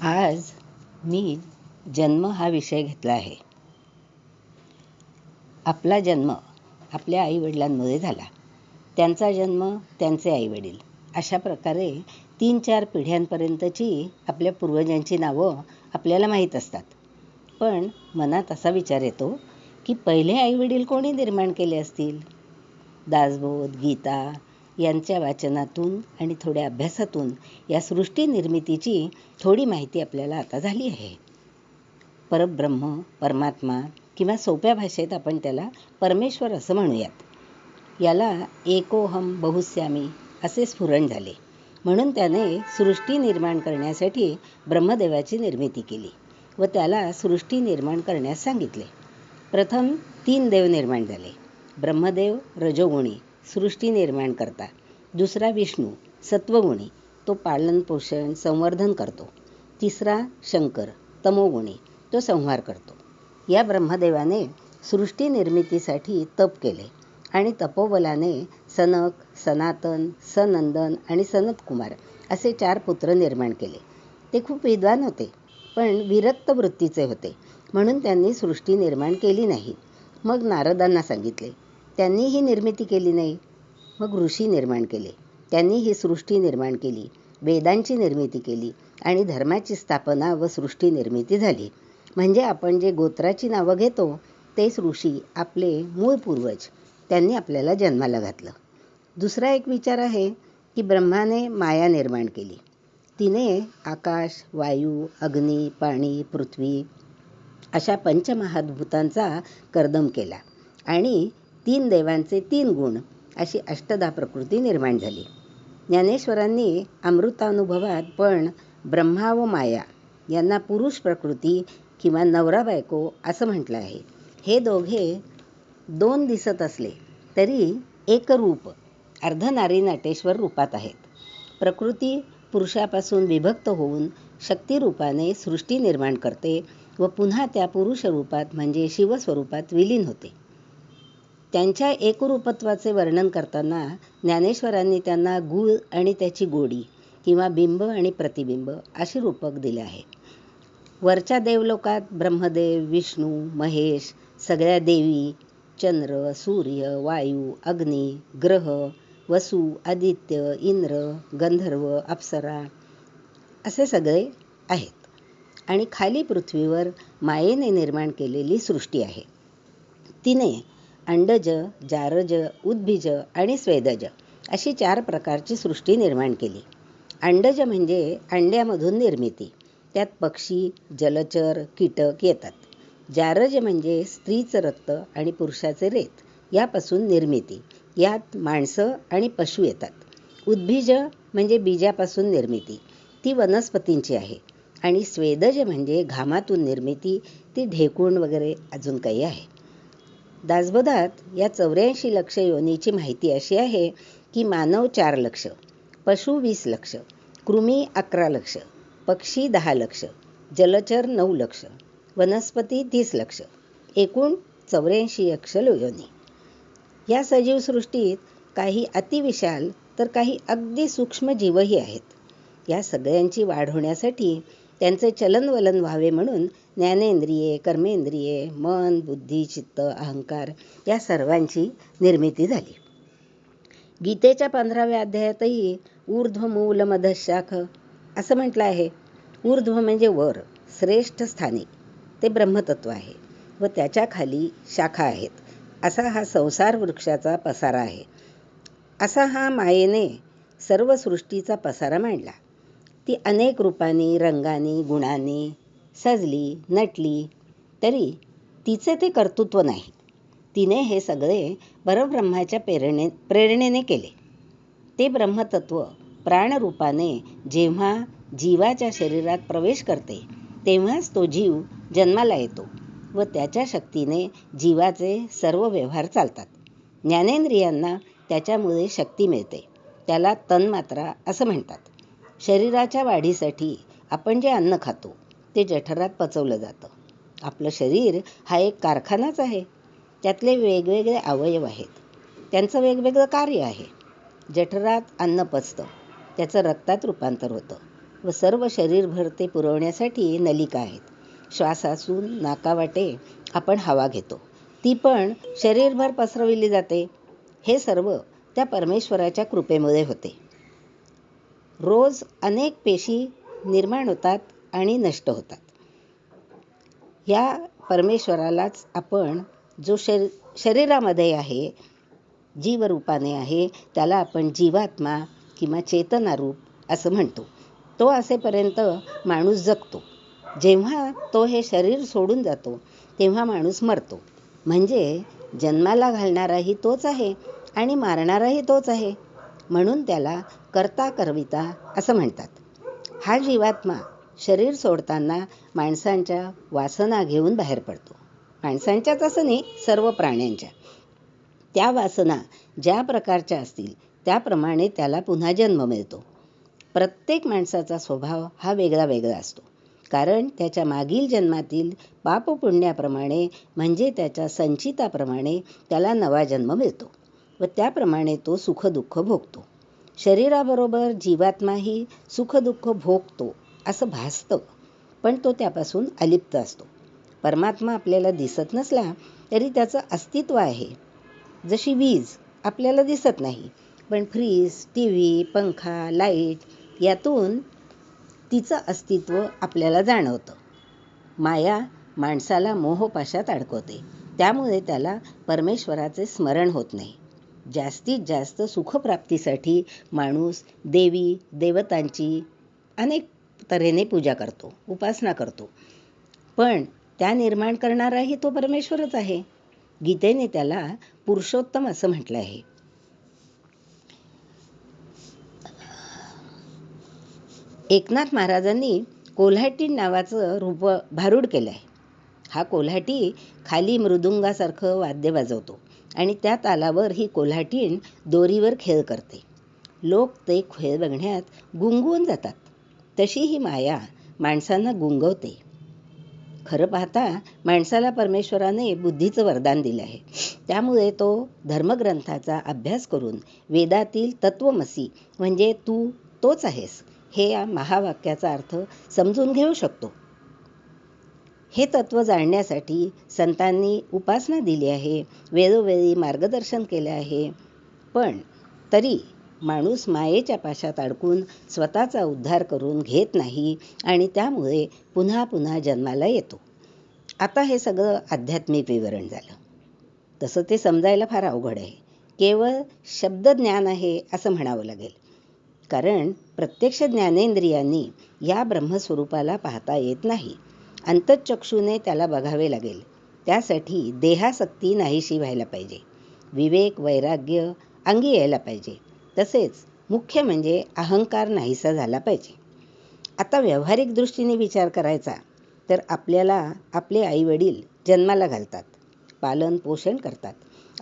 आज मी जन्म हा विषय घेतला आहे. आपला जन्म आपल्या आईवडिलांमध्ये झाला. त्यांचा जन्म त्यांचे आईवडील. अशा प्रकारे 3-4 पिढ्यांपर्यंतची आपल्या पूर्वजांची नावं आपल्याला माहीत असतात. पण मनात असा विचार येतो की पहिले आईवडील कोणी निर्माण केले असतील? दासबोध, गीता यांच्या वाचनातून आणि थोड्या अभ्यासातून या सृष्टी निर्मितीची थोडी माहिती आपल्याला आता झाली आहे. परब्रह्म, परमात्मा किंवा सोप्या भाषेत आपण त्याला परमेश्वर असं म्हणूयात. याला एकोहम बहुस्यामी असे स्फुरण झाले. म्हणून त्याने सृष्टी निर्माण करण्यासाठी ब्रह्मदेवाची निर्मिती केली व त्याला सृष्टी निर्माण करण्यास सांगितले. प्रथम 3 देव निर्माण झाले. ब्रह्मदेव रजोगुणी, सृष्टी निर्माण करता. दुसरा विष्णू सत्वगुणी, तो पालन पोषण संवर्धन करतो. तिसरा शंकर तमोगुणी, तो संहार करतो. या ब्रह्मदेवाने सृष्टी निर्मितीसाठी तप केले आणि तपोबलाने सनक, सनातन, सनंदन आणि सनतकुमार असे 4 पुत्र निर्माण केले. ते खूप विद्वान होते, पण विरक्त वृत्तीचे होते. म्हणून त्यांनी सृष्टी निर्माण केली नाही. मग नारदांना सांगितले. त्यांनीही निर्मिती केली नाही. मग ऋषी निर्माण केले. त्यांनी ही सृष्टी निर्माण केली, वेदांची निर्मिती केली आणि धर्माची स्थापना व सृष्टी निर्मिती झाली. म्हणजे आपण जे गोत्राची नावं घेतो तेच ऋषी, आपले मूळ पूर्वज, त्यांनी आपल्याला जन्माला घातलं. दुसरा एक विचार आहे की ब्रह्माने माया निर्माण केली. तिने आकाश, वायू, अग्नी, पाणी, पृथ्वी अशा पंचमहाभूतांचा कर्दम केला आणि 3 देवांचे 3 गुण अशी अष्टधा प्रकृती निर्माण झाली. ज्ञानेश्वरांनी अमृतानुभवात पण ब्रह्मा व माया यांना पुरुष प्रकृती किंवा नवरा बायको असं म्हटलं आहे. हे दोघे 2 दिसत असले तरी एक रूप अर्धनारी नटेश्वर रूपात आहेत. प्रकृती पुरुषापासून विभक्त होऊन शक्तिरूपाने सृष्टी निर्माण करते व पुन्हा त्या पुरुष रूपात म्हणजे शिवस्वरूपात विलीन होते. त्यांच्या एकरूपत्वाचे वर्णन करताना ज्ञानेश्वरांनी त्यांना गुळ आणि त्याची गोडी किंवा बिंब आणि प्रतिबिंब अशी रूपक दिले आहे. वरच्या देवलोकात ब्रह्मदेव, विष्णू, महेश, सगळ्या देवी, चंद्र, सूर्य, वायू, अग्नी, ग्रह, वसु, आदित्य, इंद्र, गंधर्व, अप्सरा असे सगळे आहेत. आणि खाली पृथ्वीवर मायेने निर्माण केलेली सृष्टी आहे. तिने अंडज, जारज, उद्भिज आणि स्वेदज अशी 4 प्रकारची सृष्टी निर्माण केली. अंडज म्हणजे अंड्यामधून निर्मिती. त्यात पक्षी, जलचर, कीटक येतात. जारज म्हणजे स्त्रीचं रक्त आणि पुरुषाचे रेत यापासून निर्मिती. यात माणसं आणि पशु येतात. उद्भिज म्हणजे बीजापासून निर्मिती. ती वनस्पतींची आहे. आणि स्वेदज म्हणजे घामातून निर्मिती. ती ढेकूण वगैरे अजून काही आहे. दासबोधात या 84 लक्ष योनीची माहिती अशी आहे की मानव 4 लक्ष, पशु 20 लक्ष, कृमी 11 लक्ष, पक्षी 10 लक्ष, जलचर 9 लक्ष, वनस्पती 30 लक्ष, एकूण 84 लक्ष योनी. या सजीव सृष्टीत काही अतिविशाल तर काही अगदी सूक्ष्म जीवही आहेत. या सगळ्यांची वाढ होण्यासाठी त्यांचे चलनवलन व्हावे म्हणून ज्ञानेंद्रिये, कर्मेंद्रिये, मन, बुद्धी, चित्त, अहंकार या सर्वांची निर्मिती झाली. गीतेच्या 15व्या अध्यायातही ऊर्ध्व मूल मधशाख असं म्हटलं आहे. ऊर्ध्व म्हणजे वर, श्रेष्ठ स्थानी, ते ब्रह्मतत्व आहे व त्याच्या खाली शाखा आहेत. असा हा संसार वृक्षाचा पसारा आहे. असा हा मायेने सर्व सृष्टीचा पसारा मांडला. ती अनेक रूपांनी, रंगांनी, गुणांनी सजली, नटली, तरी तिचे ते कर्तृत्व नाही. तिने हे सगळे परब्रह्माच्या प्रेरणेने केले. ते ब्रह्मतत्व प्राणरूपाने जेव्हा जीवाच्या शरीरात प्रवेश करते तेव्हाच तो जीव जन्माला येतो व त्याच्या शक्तीने जीवाचे सर्व व्यवहार चालतात. ज्ञानेंद्रियांना त्याच्यामुळे शक्ती मिळते. त्याला तन्मात्रा असं म्हणतात. शरीराच्या वाढीसाठी आपण जे अन्न खातो ते जठरात पचवलं जातं. आपलं शरीर हा एक कारखानाच आहे. त्यातले वेगवेगळे अवयव आहेत. त्यांचं वेगवेगळं कार्य आहे. जठरात अन्न पचतं, त्याचं रक्तात रूपांतर होतं. व सर्व शरीरभर ते पुरवण्यासाठी नलिका आहेत. श्वासातून नाकावाटे आपण हवा घेतो, ती पण शरीरभर पसरविली जाते. हे सर्व त्या परमेश्वराच्या कृपेमुळे होते. रोज अनेक पेशी निर्माण होतात आणि नष्ट होतात. या परमेश्वरालाच आपण जो शरीरामध्ये आहे, जीवरूपाने आहे, त्याला आपण जीवात्मा किंवा चेतनारूप असं म्हणतो. तो असेपर्यंत माणूस जगतो. जेव्हा तो हे शरीर सोडून जातो तेव्हा माणूस मरतो. म्हणजे जन्माला घालणाराही तोच आहे आणि मारणाराही तोच आहे. म्हणून त्याला कर्ता करविता असं म्हणतात. हा जीवात्मा शरीर सोडताना माणसांच्या वासना घेऊन बाहेर पडतो. माणसांच्याच असं नाही, सर्व प्राण्यांच्या. त्या वासना ज्या प्रकारच्या असतील त्याप्रमाणे त्याला पुन्हा जन्म मिळतो. प्रत्येक माणसाचा स्वभाव हा वेगळा वेगळा असतो. कारण त्याच्या मागील जन्मातील पापपुण्याप्रमाणे म्हणजे त्याच्या संचिताप्रमाणे त्याला नवा जन्म मिळतो व त्याप्रमाणे तो सुखदुःख भोगतो. शरीराबरोबर जीवात्माही सुखदुःख भोगतो असं भासतं, पण तो त्यापासून अलिप्त असतो. परमात्मा आपल्याला दिसत नसला तरी त्याचं अस्तित्व आहे. जशी वीज आपल्याला दिसत नाही, पण फ्रीज, टीव्ही, पंखा, लाईट यातून तिचं अस्तित्व आपल्याला जाणवतं. माया माणसाला मोहपाशात अडकवते, त्यामुळे त्याला परमेश्वराचे स्मरण होत नाही. जास्तीत जास्त सुखप्राप्तीसाठी माणूस देवी देवतांची अनेक तऱ्हेने पूजा करतो, उपासना करतो. पण त्या निर्माण करणाराही तो परमेश्वरच आहे. गीतेने त्याला पुरुषोत्तम असं म्हटलं आहे. एकनाथ महाराजांनी कोल्हाटी नावाचं रूप भारूड केलं आहे. हा कोल्हाटी खाली मृदुंगासारखं वाद्य वाजवतो आणि त्या तालावर ही कोल्हाटीण दोरीवर खेळ करते. लोक ते खेळ बघण्यात गुंगवून जातात. तशी ही माया माणसांना गुंगवते. खरं पाहता माणसाला परमेश्वराने बुद्धीचं वरदान दिलं आहे. त्यामुळे तो धर्मग्रंथाचा अभ्यास करून वेदातील तत्वमसी म्हणजे तू तोच आहेस हे या महावाक्याचा अर्थ समजून घेऊ शकतो. हे तत्व जाणण्यासाठी संतांनी उपासना दिली आहे, वेळोवेळी मार्गदर्शन केले आहे. पण तरी माणूस मायेच्या पाशात अडकून स्वतःचा उद्धार करून घेत नाही आणि त्यामुळे पुन्हा पुन्हा जन्माला येतो. आता हे सगळं आध्यात्मिक विवरण झालं. तसं ते समजायला फार अवघड आहे. केवळ शब्दज्ञान आहे असं म्हणावं लागेल. कारण प्रत्यक्ष ज्ञानेंद्रियांनी या ब्रह्मस्वरूपाला पाहता येत नाही. अंतःचक्षूने त्याला बघावे लागेल. त्यासाठी देहासक्ती नाहीशी व्हायला पाहिजे. विवेक वैराग्य अंगी यायला पाहिजे. तसेच मुख्य म्हणजे अहंकार नाहीसा झाला पाहिजे. आता व्यावहारिक दृष्टीने विचार करायचा तर आपल्याला आपले आईवडील जन्माला घालतात, पालन पोषण करतात,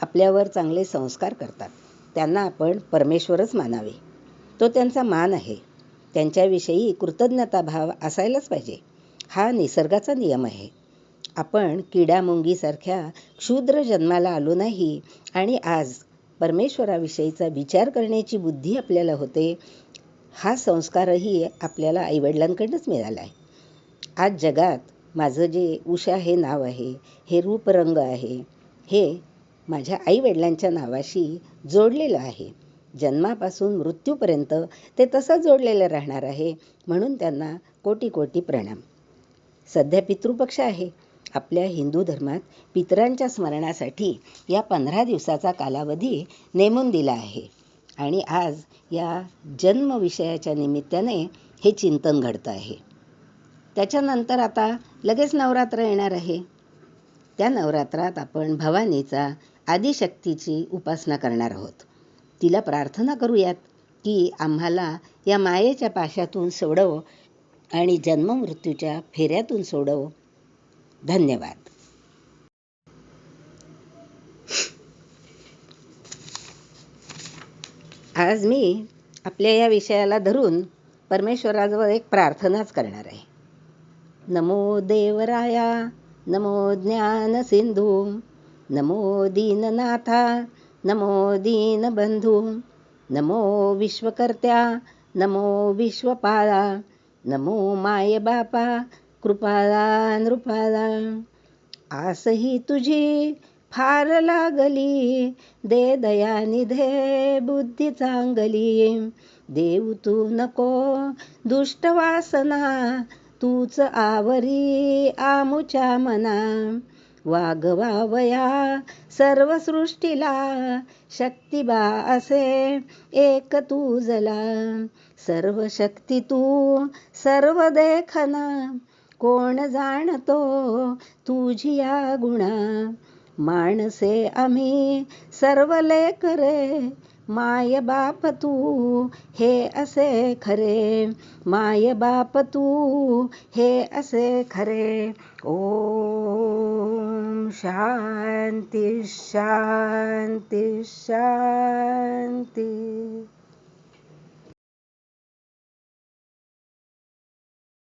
आपल्यावर चांगले संस्कार करतात. त्यांना आपण परमेश्वरच मानावे. तो त्यांचा मान आहे. त्यांच्याविषयी कृतज्ञताभाव असायलाच पाहिजे. हा निसर्गाचा नियम आहे. आपण किडामुंगीसारख्या क्षुद्र जन्माला आलो नाही आणि आज परमेश्वराविषयीचा विचार करण्याची बुद्धी आपल्याला होते. हा संस्कारही आपल्याला आईवडिलांकडूनच मिळाला आहे. आज जगात माझं जे उषा हे नाव आहे, हे रूपरंग आहे, हे माझ्या आईवडिलांच्या नावाशी जोडलेलं आहे. जन्मापासून मृत्यूपर्यंत ते तसं जोडलेलं राहणार आहे. म्हणून त्यांना कोटी कोटी प्रणाम. सध्या पितृपक्ष आहे. आपल्या हिंदू धर्मात पितरांच्या स्मरणासाठी या 15 दिवसाचा कालावधी नेमून दिला आहे. आणि आज या जन्म विषयाच्या निमित्ताने हे चिंतन घडतं आहे. त्याच्यानंतर आता लगेच नवरात्र येणार आहे. त्या नवरात्रात आपण भवानीचा आदिशक्तीची उपासना करणार आहोत. तिला प्रार्थना करूयात की आम्हाला या मायेच्या पाशातून सोडव आणि जन्ममृत्यूच्या फेऱ्यातून सोडव. धन्यवाद. आज मी आपल्या या विषयाला धरून परमेश्वराजवळ एक प्रार्थनाच करणार आहे. नमो देवराया, नमो ज्ञान सिंधू, नमो दीननाथा, नमो दीनबंधू, नमो विश्वकर्त्या, नमो विश्वपाला, नमो माय बापा कृपाला नृपाला. आसही तुझी फार लागली, दे दयानिधे बुद्धी चांगली. देऊ तू नको दुष्ट वासना, तूच आवरी आमुच्या मना. वागवावया सर्व सृष्टीला, शक्तिबा असे एक तुझला. सर्व शक्ती तू सर्व देखना, कोण जाणतो तुझी या गुणा. माणसे आम्ही सर्व लेकरे, माय बाप तू हे असे खरे. माय बाप तू हे असे खरे. ओम शांती शांती शांती.